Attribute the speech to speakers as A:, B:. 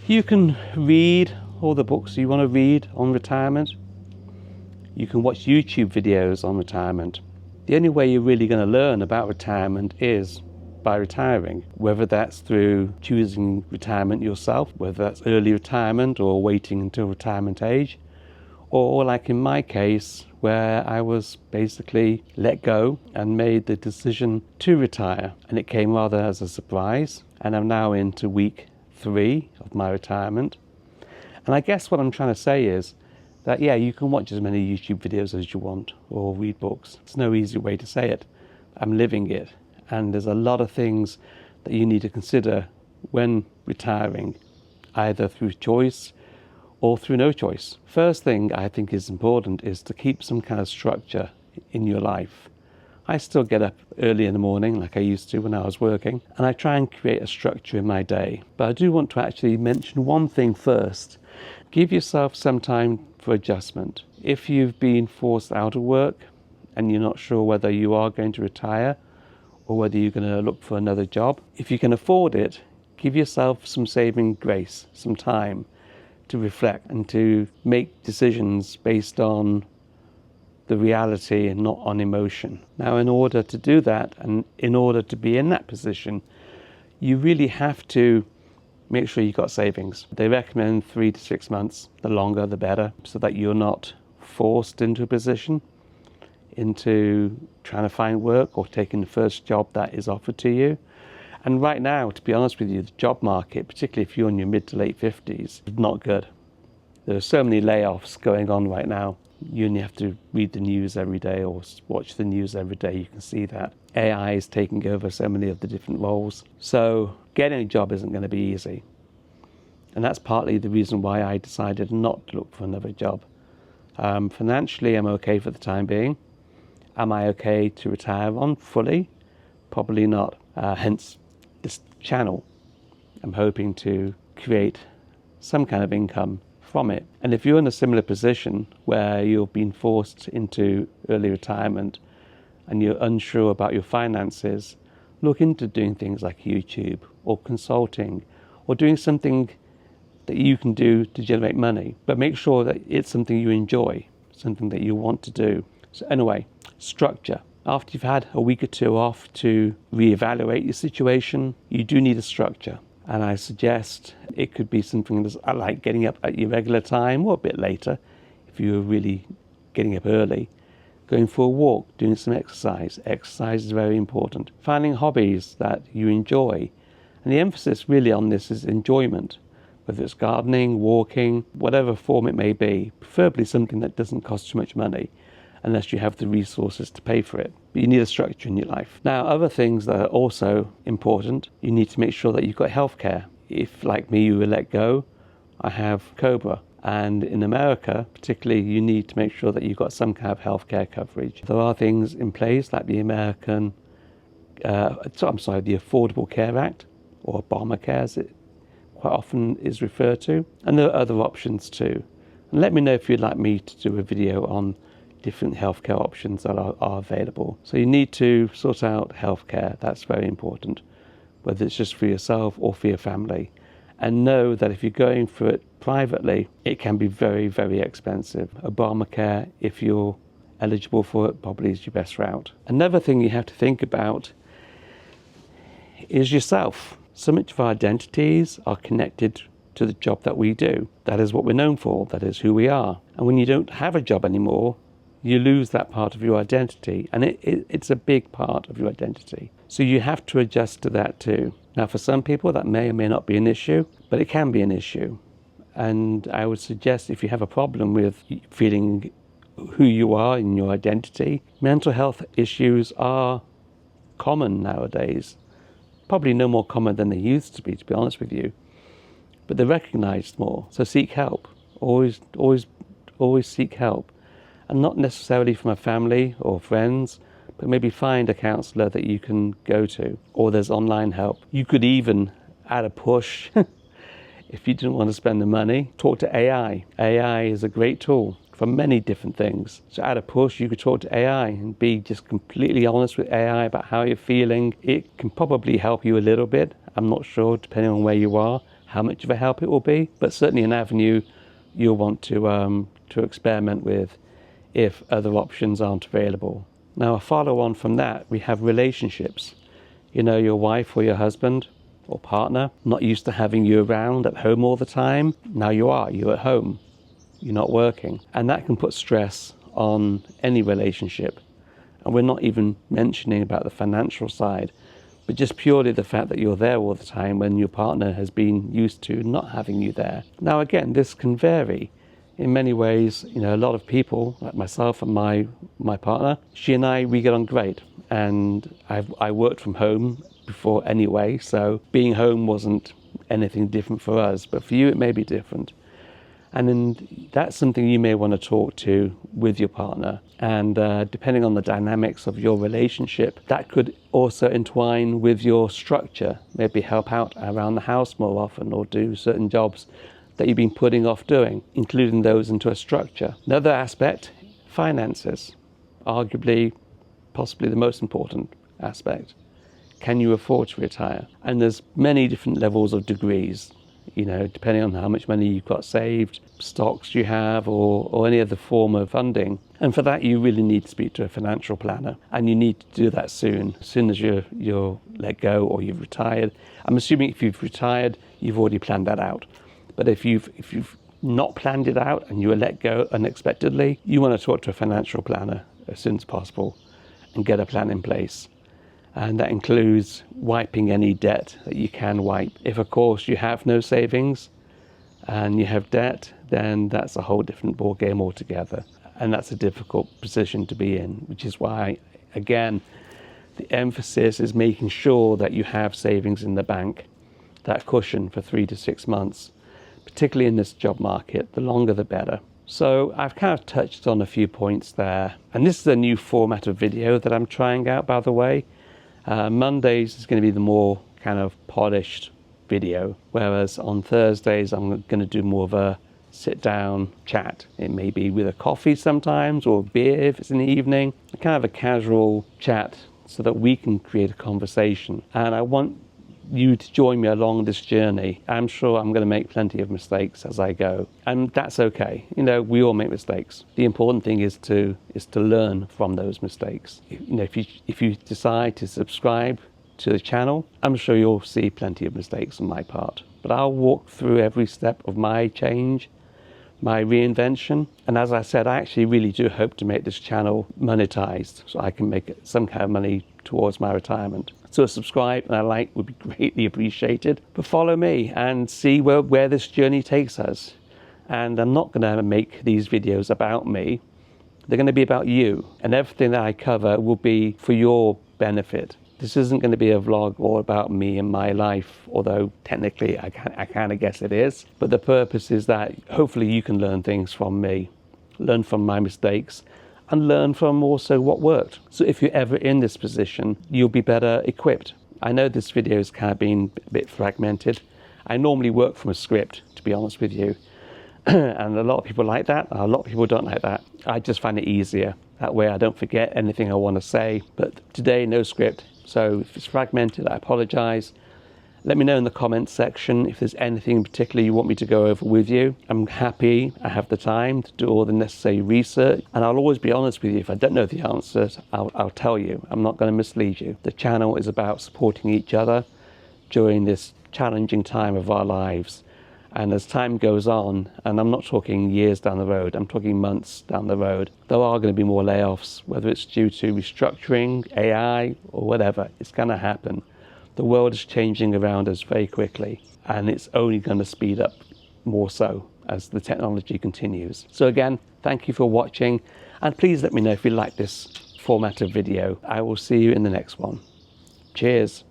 A: You can read all the books you want to read on retirement. You can watch YouTube videos on retirement. The only way you're really going to learn about retirement is by retiring, whether that's through choosing retirement yourself, whether that's early retirement or waiting until retirement age, or like in my case, where I was basically let go and made the decision to retire, and it came rather as a surprise, and I'm now into week 3 of my retirement. And I guess what I'm trying to say is that, yeah, you can watch as many YouTube videos as you want or read books. It's no easy way to say it. I'm living it. And there's a lot of things that you need to consider when retiring, either through choice or through no choice. First thing I think is important is to keep some kind of structure in your life. I still get up early in the morning like I used to when I was working, and I try and create a structure in my day. But I do want to actually mention one thing first. Give yourself some time for adjustment. If you've been forced out of work and you're not sure whether you are going to retire or whether you're going to look for another job, if you can afford it, give yourself some saving grace, some time to reflect and to make decisions based on the reality and not on emotion. Now, in order to do that and in order to be in that position, you really have to make sure you've got savings. They recommend 3 to 6 months, the longer the better, so that you're not forced into a position, into trying to find work or taking the first job that is offered to you. And right now, to be honest with you, the job market, particularly if you're in your mid to late 50s, is not good. There are so many layoffs going on right now. You only have to read the news every day or watch the news every day. You can see that AI is taking over so many of the different roles. So getting a job isn't going to be easy. And that's partly the reason why I decided not to look for another job. Financially, I'm okay for the time being. Am I okay to retire on fully? Probably not. Hence this channel. I'm hoping to create some kind of income from it. And if you're in a similar position where you've been forced into early retirement and you're unsure about your finances, look into doing things like YouTube or consulting or doing something that you can do to generate money. But make sure that it's something you enjoy, something that you want to do. So anyway, structure. After you've had a week or two off to reevaluate your situation, you do need a structure. And I suggest it could be something that's like getting up at your regular time or a bit later, if you're really getting up early, going for a walk, doing some exercise. Exercise is very important. Finding hobbies that you enjoy. And the emphasis really on this is enjoyment, whether it's gardening, walking, whatever form it may be, preferably something that doesn't cost too much money, unless you have the resources to pay for it. But you need a structure in your life. Now, other things that are also important, you need to make sure that you've got healthcare. If, like me, you were let go, I have COBRA. And in America, particularly, you need to make sure that you've got some kind of healthcare coverage. There are things in place like the the Affordable Care Act, or Obamacare as it quite often is referred to. And there are other options too. And let me know if you'd like me to do a video on different healthcare options that are available. So you need to sort out healthcare. That's very important, whether it's just for yourself or for your family. And know that if you're going for it privately, it can be very, very expensive. Obamacare, if you're eligible for it, probably is your best route. Another thing you have to think about is yourself. So much of our identities are connected to the job that we do. That is what we're known for. That is who we are. And when you don't have a job anymore, you lose that part of your identity, and it's a big part of your identity. So you have to adjust to that too. Now, for some people, that may or may not be an issue, but it can be an issue. And I would suggest if you have a problem with feeling who you are in your identity, mental health issues are common nowadays. Probably no more common than they used to be honest with you. But they're recognized more. So seek help. Always seek help. And not necessarily from a family or friends, but maybe find a counsellor that you can go to, or there's online help. You could even add a push, if you didn't want to spend the money, talk to AI. AI is a great tool for many different things. So add a push, you could talk to AI and be just completely honest with AI about how you're feeling. It can probably help you a little bit. I'm not sure, depending on where you are, how much of a help it will be, but certainly an avenue you'll want to experiment with if other options aren't available. Now, a follow on from that, we have relationships. You know, your wife or your husband or partner not used to having you around at home all the time. Now you're at home, you're not working, and that can put stress on any relationship. And we're not even mentioning about the financial side, but just purely the fact that you're there all the time when your partner has been used to not having you there. Now again, this can vary. In many ways, you know, a lot of people, like myself and my partner, she and I, we get on great. And I worked from home before anyway, so being home wasn't anything different for us, but for you it may be different. And then that's something you may want to talk to with your partner. And depending on the dynamics of your relationship, that could also entwine with your structure, maybe help out around the house more often or do certain jobs that you've been putting off doing, including those into a structure. Another aspect, finances, arguably, possibly the most important aspect. Can you afford to retire? And there's many different levels of degrees, you know, depending on how much money you've got saved, stocks you have, or any other form of funding. And for that, you really need to speak to a financial planner, and you need to do that soon as you're let go or you've retired. I'm assuming if you've retired, you've already planned that out. But if you've not planned it out and you were let go unexpectedly, you want to talk to a financial planner as soon as possible and get a plan in place. And that includes wiping any debt that you can wipe. If, of course, you have no savings and you have debt, then that's a whole different ballgame altogether. And that's a difficult position to be in, which is why, again, the emphasis is making sure that you have savings in the bank, that cushion for 3 to 6 months, particularly in this job market. The longer, the better. So I've kind of touched on a few points there. And this is a new format of video that I'm trying out, by the way. Mondays is going to be the more kind of polished video, whereas on Thursdays I'm going to do more of a sit down chat. It may be with a coffee sometimes, or a beer if it's in the evening, a kind of a casual chat so that we can create a conversation. And I want you to join me along this journey. I'm sure I'm going to make plenty of mistakes as I go, and that's okay. You know, we all make mistakes. The important thing is to learn from those mistakes. You know, if you decide to subscribe to the channel, I'm sure you'll see plenty of mistakes on my part, but I'll walk through every step of my change, my reinvention. And as I said, I actually really do hope to make this channel monetized so I can make some kind of money towards my retirement. So a subscribe and a like would be greatly appreciated. But follow me and see where this journey takes us. And I'm not going to make these videos about me. They're going to be about you. And everything that I cover will be for your benefit. This isn't going to be a vlog all about me and my life, although technically I kind of guess it is. But the purpose is that hopefully you can learn things from me, learn from my mistakes, and learn from also what worked. So if you're ever in this position, you'll be better equipped. I know this video has kind of been a bit fragmented. I normally work from a script, to be honest with you. And a lot of people like that, a lot of people don't like that. I just find it easier. That way I don't forget anything I want to say. But today, no script. So if it's fragmented, I apologize. Let me know in the comments section if there's anything in particular you want me to go over with you. I'm happy I have the time to do all the necessary research, and I'll always be honest with you. If I don't know the answers, I'll tell you. I'm not going to mislead you. The channel is about supporting each other during this challenging time of our lives. And as time goes on, and I'm not talking years down the road, I'm talking months down the road, there are going to be more layoffs, whether it's due to restructuring, AI, or whatever. It's going to happen. The world is changing around us very quickly, and it's only going to speed up more so as the technology continues. So again, thank you for watching, and please let me know if you like this format of video. I will see you in the next one. Cheers.